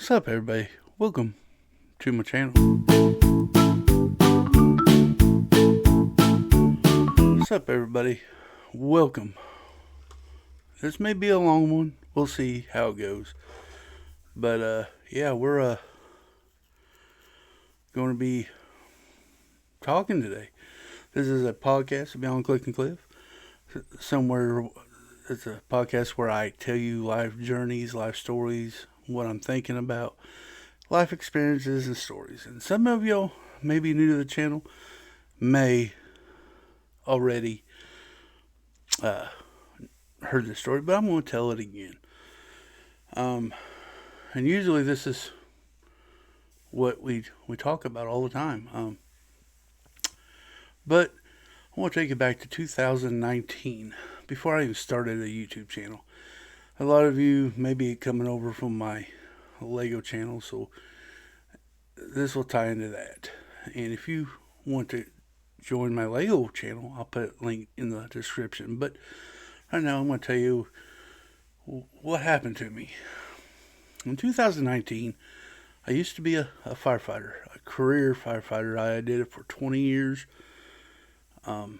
What's up, everybody? Welcome to my channel. What's up, everybody? Welcome. This may be a long one. We'll see how it goes. But, yeah, we're going to be talking today. This is a podcast Beyond Click and Cliff. Somewhere, it's a podcast where I tell you life journeys, life stories, what I'm thinking about, life experiences and stories. And some of y'all may be new to the channel, may already heard this story, but I'm going to tell it again. And usually this is what we talk about all the time. But I want to take it back to 2019, before I even started a YouTube channel. A lot of you may be coming over from my Lego channel, so this will tie into that. And if you want to join my Lego channel, I'll put a link in the description. But right now I'm going to tell you what happened to me. In 2019, I used to be a firefighter, a career firefighter. I did it for 20 years.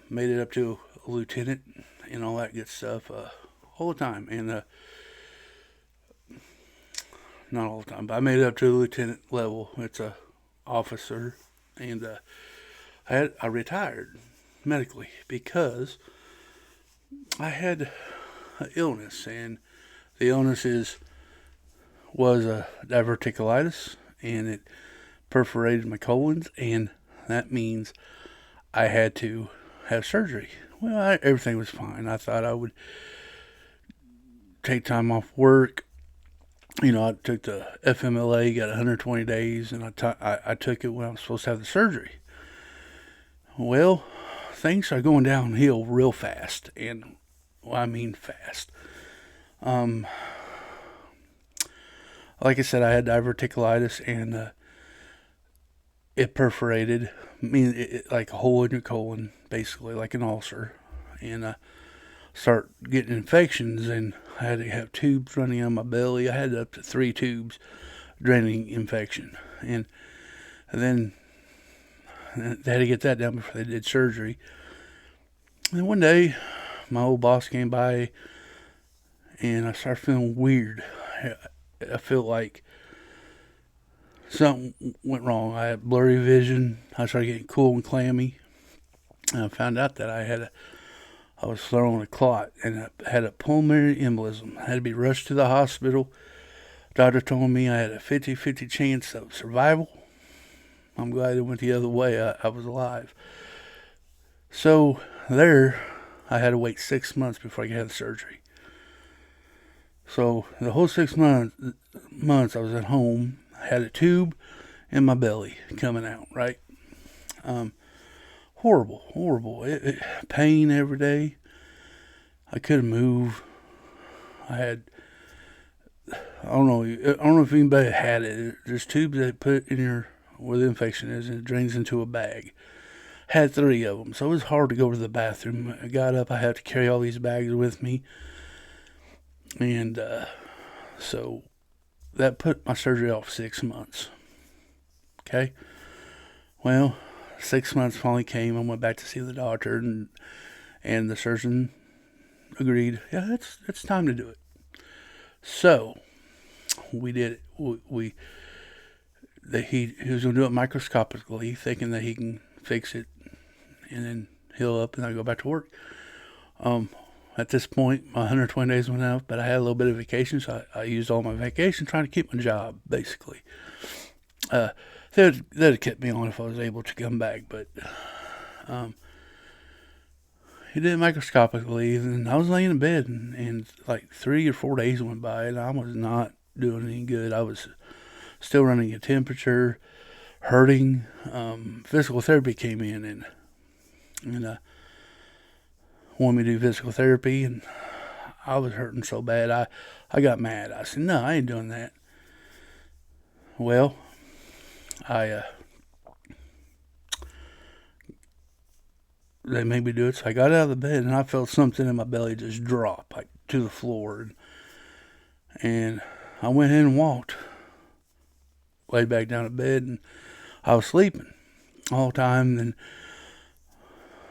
Made it up to a lieutenant and all that good stuff all the time. And not all the time, but I made it up to the lieutenant level. It's a officer. And I retired medically because I had an illness, and the illness was a diverticulitis, and it perforated my colons, and that means I had to have surgery. Well, everything was fine. I thought I would take time off work. You know, I took the FMLA, got 120 days, and I took it when I was supposed to have the surgery. Well, things are going downhill real fast, and I mean fast. Like I said, I had diverticulitis, and it perforated, like a hole in your colon, basically, like an ulcer, and start getting infections, and I had to have tubes running on my belly. I had up to 3 tubes draining infection, and then they had to get that done before they did surgery. And one day, my old boss came by, and I started feeling weird. I felt like something went wrong. I had blurry vision. I started getting cool and clammy. And I found out that I was throwing a clot, and I had a pulmonary embolism. I had to be rushed to the hospital. Doctor told me I had a 50-50 chance of survival. I'm glad it went the other way. I was alive. So there, I had to wait 6 months before I could have the surgery. So the whole 6 months I was at home. I had a tube in my belly coming out, right? Horrible. Pain every day. I couldn't move. I don't know if anybody had it. There's tubes they put in where the infection is, and it drains into a bag. Had 3 of them, so it was hard to go to the bathroom. I got up, I had to carry all these bags with me. And so that put my surgery off 6 months. Okay? Well, 6 months finally came. I went back to see the doctor, and the surgeon agreed, yeah, it's time to do it. So we did it. He was going to do it microscopically, thinking that he can fix it and then heal up, and I go back to work. At this point, my 120 days went out, but I had a little bit of vacation, so I used all my vacation trying to keep my job, basically. They'd have kept me on if I was able to come back, but he did it microscopically, and I was laying in bed, and like 3 or 4 days went by, and I was not doing any good. I was still running a temperature, hurting. Physical therapy came in, and wanted me to do physical therapy, and I was hurting so bad, I got mad. I said, no, I ain't doing that. Well, they made me do it, so I got out of the bed, and I felt something in my belly just drop, like, to the floor, and I went in and walked laid back down in bed, and I was sleeping all the time. And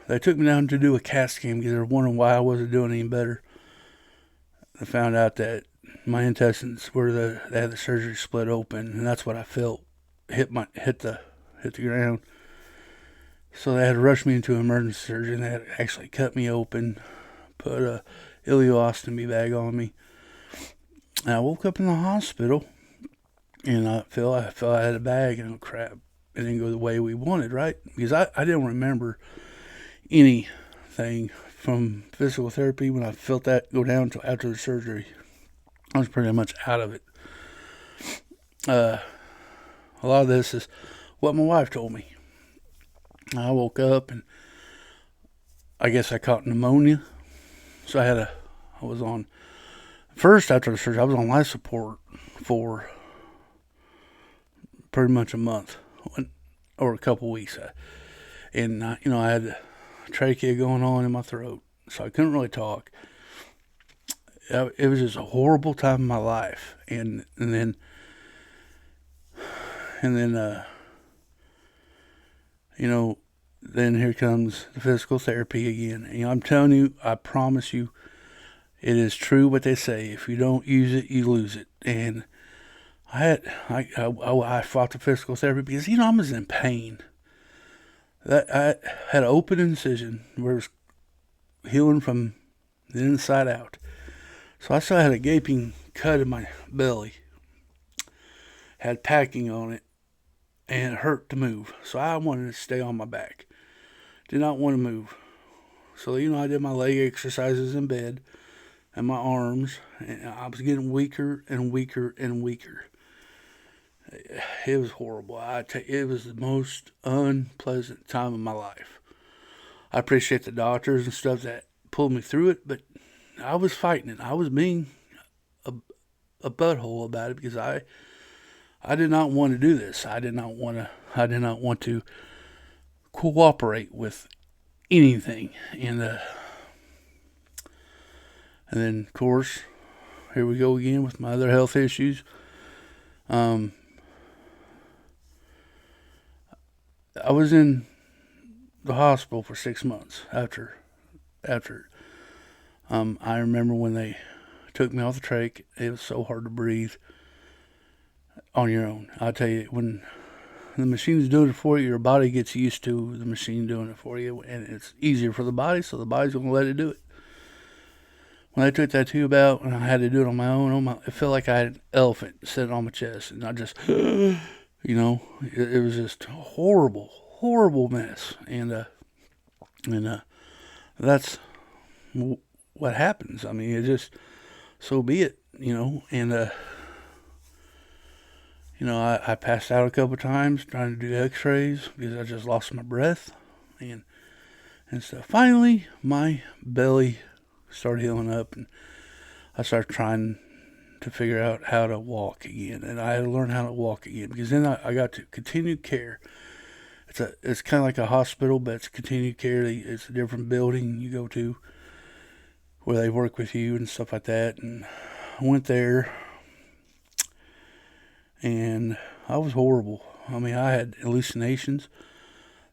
they took me down to do a CAT scan because they were wondering why I wasn't doing any better. They found out that my intestines they had the surgery split open, and that's what I felt hit the ground. So they had to rush me into emergency surgery, and they had to actually cut me open, put a ileostomy bag on me. And I woke up in the hospital, and I felt I had a bag, and crap, it didn't go the way we wanted, right? Because I didn't remember anything from physical therapy when I felt that go down until after the surgery. I was pretty much out of it. A lot of this is what my wife told me. I woke up and I guess I caught pneumonia. So I was on, first after the surgery, I was on life support for pretty much a month or a couple weeks. And, I had a trachea going on in my throat, so I couldn't really talk. It was just a horrible time in my life. And then then here comes the physical therapy again. And, I'm telling you, I promise you, it is true what they say. If you don't use it, you lose it. And I fought the physical therapy because, I was in pain. I had an open incision where it was healing from the inside out. So I still had a gaping cut in my belly. Had packing on it. And it hurt to move. So I wanted to stay on my back. Did not want to move. So, I did my leg exercises in bed. And my arms. And I was getting weaker and weaker and weaker. It was horrible. It was the most unpleasant time of my life. I appreciate the doctors and stuff that pulled me through it. But I was fighting it. I was being a butthole about it because I did not want to do this. I did not want to cooperate with anything. And then, of course, here we go again with my other health issues. I was in the hospital for 6 months after. I remember when they took me off the trach, it was so hard to breathe on your own. I tell you, when the machine's doing it for you, your body gets used to the machine doing it for you, and it's easier for the body, so the body's going to let it do it. When I took that tube out and I had to do it on my own, it felt like I had an elephant sitting on my chest, and I just, it was just a horrible, horrible mess, and that's what happens. I mean, it just, so be it, and I passed out a couple times trying to do x-rays because I just lost my breath and stuff. Finally, my belly started healing up, and I started trying to figure out how to walk again. And I had to learn how to walk again because then I got to continued care. It's kind of like a hospital, but it's continued care. It's a different building you go to where they work with you and stuff like that. And I went there, and I was horrible. I mean, I had hallucinations.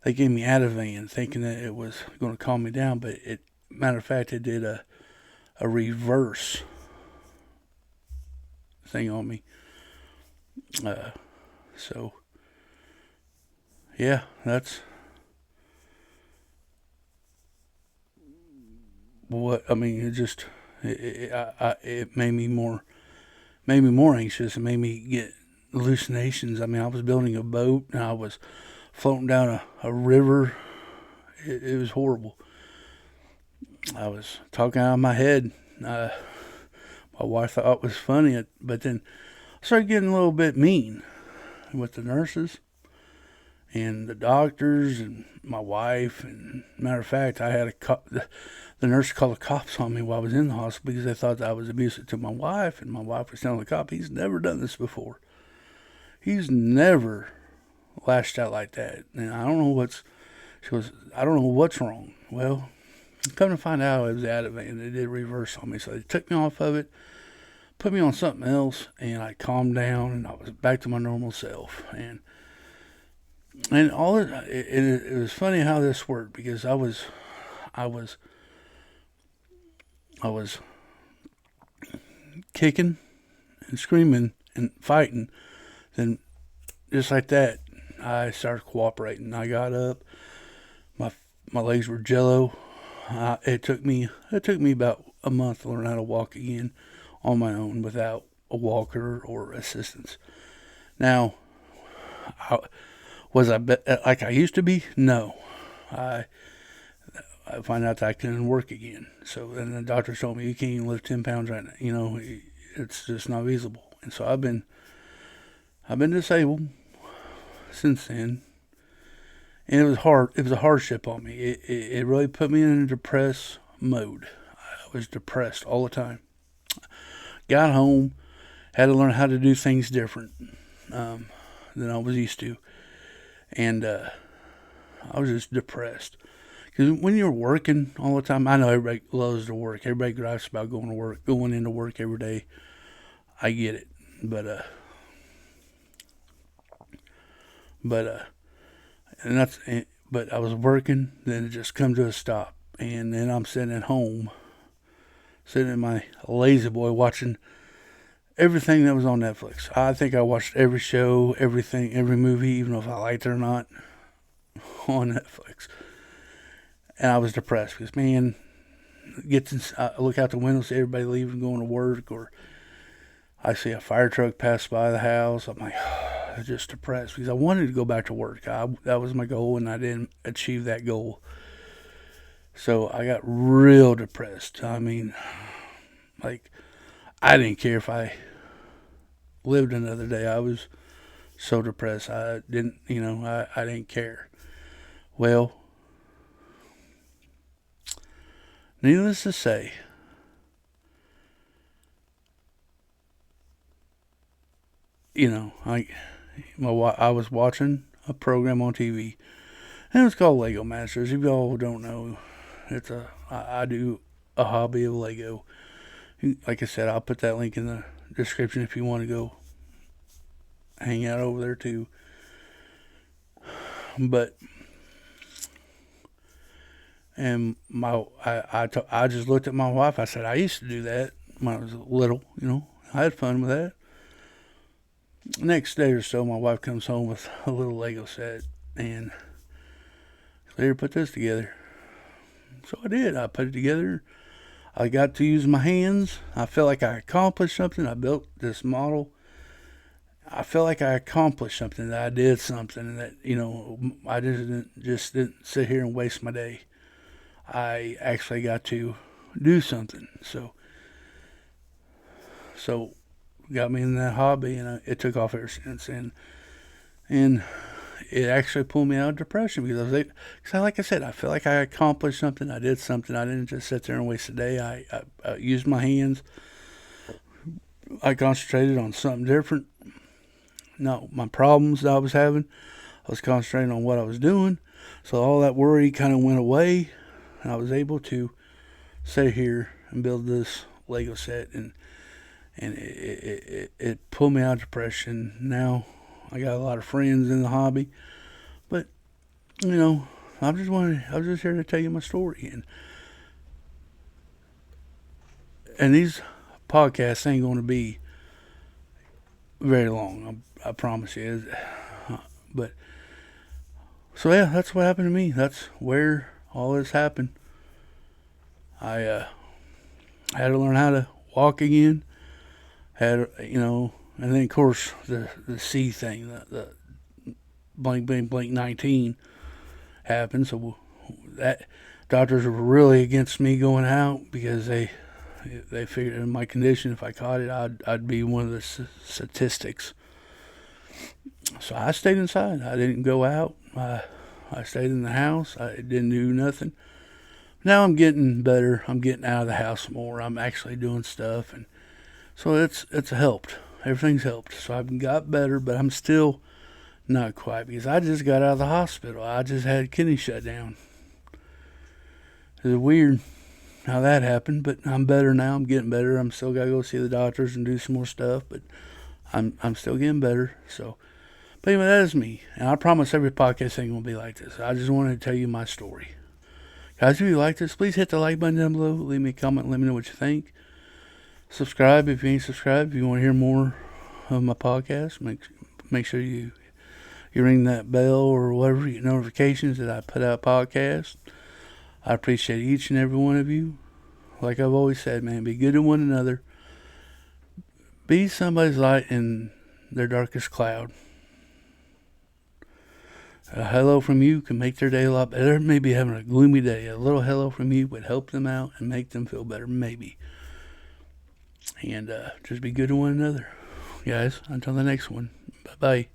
They gave me Ativan thinking that it was going to calm me down, but matter of fact, it did a reverse thing on me. So, yeah, that's what, I mean, it made me more anxious. It made me get hallucinations. I mean, I was building a boat and I was floating down a river. It was horrible. I was talking out of my head. My wife thought it was funny, but then I started getting a little bit mean with the nurses and the doctors and my wife. And matter of fact, I had the nurse called the cops on me while I was in the hospital because they thought that I was abusive to my wife. And my wife was telling the cop, he's never done this before. He's never lashed out like that. And I don't know she goes, I don't know what's wrong. Well, come to find out, it was Ativan. They did reverse on me. So they took me off of it, put me on something else, and I calmed down, and I was back to my normal self. And all it was funny how this worked, because I was I was kicking and screaming and fighting. Then just like that, I started cooperating. I got up. My my legs were jello. It took me about a month to learn how to walk again on my own without a walker or assistance. Now, I, was I like I used to be? No. I I find out that I couldn't work again. So then the doctor told me you can't even lift 10 pounds right now. It's just not feasible. And so I've been disabled since then, and it was hard. It was a hardship on me. It really put me in a depressed mode. I was depressed all the time. Got home, had to learn how to do things different um, than I was used to, and I was just depressed. Because when you're working all the time, I know everybody loves to work. Everybody gripes about going to work, going into work every day. I get it, but and that's but I was working. Then it just come to a stop, and then I'm sitting at home, sitting in my lazy boy watching everything that was on Netflix. I think I watched every show, everything, every movie, even if I liked it or not, on Netflix. And I was depressed because, man, I look out the window, see everybody leaving, going to work, or I see a fire truck pass by the house. I'm like, just depressed because I wanted to go back to work. That was my goal, and I didn't achieve that goal. So I got real depressed. I mean, like, I didn't care if I lived another day. I was so depressed. I didn't care. Well, needless to say, I was watching a program on TV, and it was called Lego Masters. If y'all don't know, I do a hobby of Lego. Like I said, I'll put that link in the description if you want to go hang out over there too. But and I just looked at my wife. I said I used to do that when I was little. I had fun with that. Next day or so, my wife comes home with a little Lego set, and Claire, put this together. So I did. I put it together. I got to use my hands. I felt like I accomplished something. I built this model. I felt like I accomplished something. That I did something, and that I just didn't sit here and waste my day. I actually got to do something. So got me in that hobby, and it took off ever since. And it actually pulled me out of depression because like I said, I feel like I accomplished something. I did something. I didn't just sit there and waste a day. I used my hands. I concentrated on something different. No, my problems that I was having, I was concentrating on what I was doing. So all that worry kind of went away, and I was able to sit here and build this Lego set, and it pulled me out of depression. Now I got a lot of friends in the hobby, but I was just here to tell you my story, and these podcasts ain't going to be very long. I promise you. But so yeah, that's what happened to me. That's where all this happened. I had to learn how to walk again. And then of course the C thing, the blank blank blank 19 happened. So that doctors were really against me going out because they figured in my condition, if I caught it, I'd be one of the statistics. So I stayed inside. I didn't go out. I stayed in the house. I didn't do nothing. Now I'm getting better. I'm getting out of the house more. I'm actually doing stuff, and so it's helped. Everything's helped. So I've got better, but I'm still not quite because I just got out of the hospital. I just had kidney shut down. It's weird. how that happened, but I'm better now. I'm getting better. I'm still gotta go see the doctors and do some more stuff, but I'm still getting better. So, but anyway, that is me, and I promise every podcast ain't gonna be like this. I just wanted to tell you my story, guys. If you like this, please hit the like button down below. Leave me a comment. Let me know what you think. Subscribe if you ain't subscribed. If you want to hear more of my podcast, make sure you ring that bell or whatever, you get notifications that I put out podcasts. I appreciate each and every one of you. Like I've always said, man, be good to one another. Be somebody's light in their darkest cloud. A hello from you can make their day a lot better. Maybe having a gloomy day. A little hello from you would help them out and make them feel better, maybe. And just be good to one another. Guys, until the next one. Bye-bye.